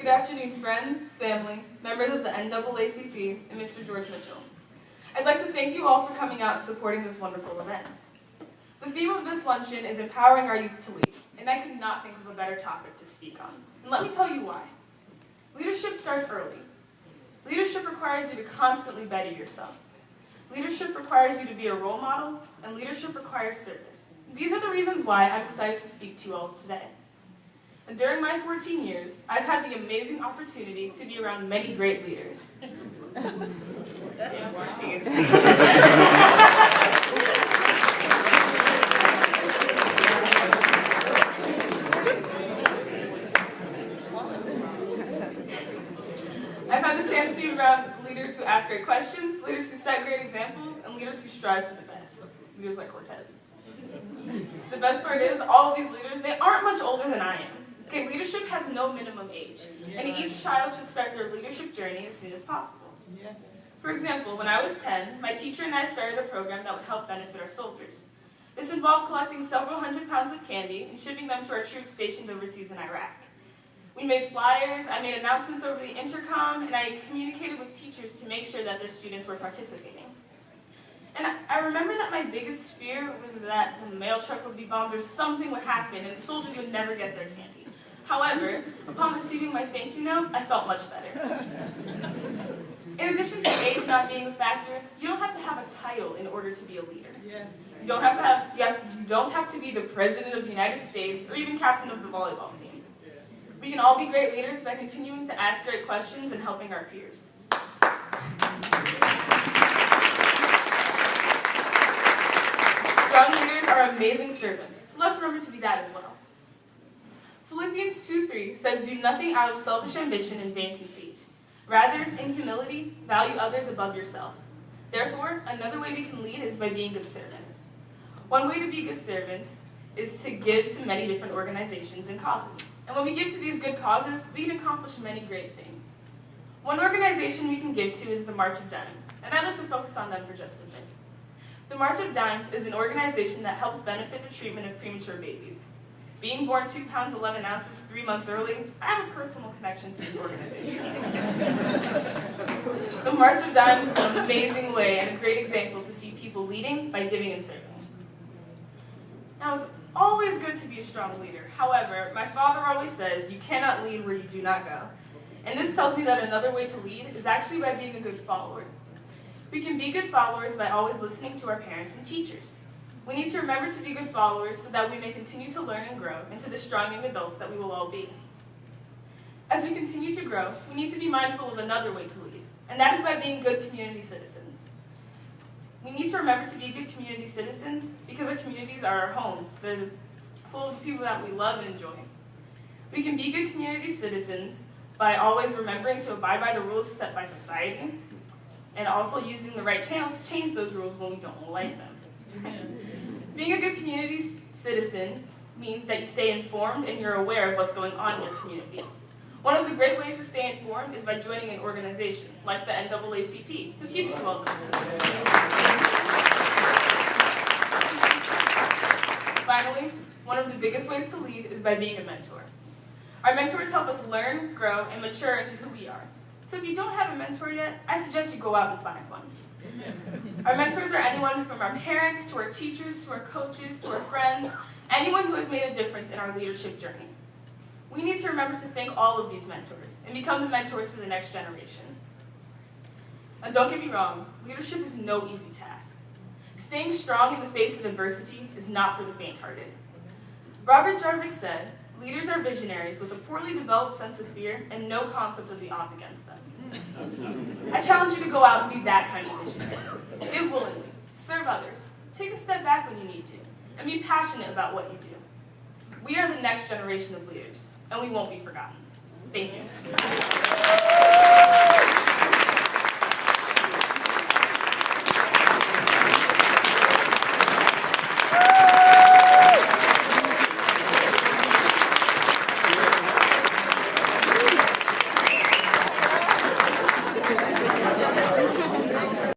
Good afternoon, friends, family, members of the NAACP, and Mr. George Mitchell. I'd like to thank you all for coming out and supporting this wonderful event. The theme of this luncheon is empowering our youth to lead, and I could not think of a better topic to speak on. And let me tell you why. Leadership starts early. Leadership requires you to constantly better yourself. Leadership requires you to be a role model, and leadership requires service. These are the reasons why I'm excited to speak to you all today. And during my 14 years, I've had the amazing opportunity to be around many great leaders. Yeah, 14. I've had the chance to be around leaders who ask great questions, leaders who set great examples, and leaders who strive for the best. Leaders like Cortez. The best part is, all of these leaders, they aren't much older than I am. Okay, leadership has no minimum age, and each child should start their leadership journey as soon as possible. For example, when I was 10, my teacher and I started a program that would help benefit our soldiers. This involved collecting several hundred pounds of candy and shipping them to our troops stationed overseas in Iraq. We made flyers, I made announcements over the intercom, and I communicated with teachers to make sure that their students were participating. And I remember that my biggest fear was that the mail truck would be bombed or something would happen and soldiers would never get their candy. However, upon receiving my thank you note, I felt much better. In addition to age not being a factor, you don't have to have a title in order to be a leader. You don't have to be the President of the United States or even captain of the volleyball team. We can all be great leaders by continuing to ask great questions and helping our peers. Strong leaders are amazing servants, so let's remember to be that as well. Philippians 2:3 says, "Do nothing out of selfish ambition and vain conceit. Rather, in humility, value others above yourself." Therefore, another way we can lead is by being good servants. One way to be good servants is to give to many different organizations and causes. And when we give to these good causes, we can accomplish many great things. One organization we can give to is the March of Dimes, and I'd like to focus on them for just a bit. The March of Dimes is an organization that helps benefit the treatment of premature babies. Being born 2 pounds 11 ounces 3 months early, I have a personal connection to this organization. The March of Dimes is an amazing way and a great example to see people leading by giving and serving. Now, it's always good to be a strong leader. However, my father always says, you cannot lead where you do not go. And this tells me that another way to lead is actually by being a good follower. We can be good followers by always listening to our parents and teachers. We need to remember to be good followers so that we may continue to learn and grow into the strong young adults that we will all be. As we continue to grow, we need to be mindful of another way to lead, and that is by being good community citizens. We need to remember to be good community citizens because our communities are our homes. They're full of people that we love and enjoy. We can be good community citizens by always remembering to abide by the rules set by society, and also using the right channels to change those rules when we don't like them. Being a good community citizen means that you stay informed and you're aware of what's going on in your communities. One of the great ways to stay informed is by joining an organization, like the NAACP, who keeps you all informed. Finally, one of the biggest ways to lead is by being a mentor. Our mentors help us learn, grow, and mature into who we are. So if you don't have a mentor yet, I suggest you go out and find one. Our mentors are anyone from our parents, to our teachers, to our coaches, to our friends, anyone who has made a difference in our leadership journey. We need to remember to thank all of these mentors and become the mentors for the next generation. And don't get me wrong, leadership is no easy task. Staying strong in the face of adversity is not for the faint-hearted. Robert Jarvik said, "Leaders are visionaries with a poorly developed sense of fear and no concept of the odds against them." I challenge you to go out and be that kind of visionary. Give willingly, serve others, take a step back when you need to, and be passionate about what you do. We are the next generation of leaders, and we won't be forgotten. Thank you.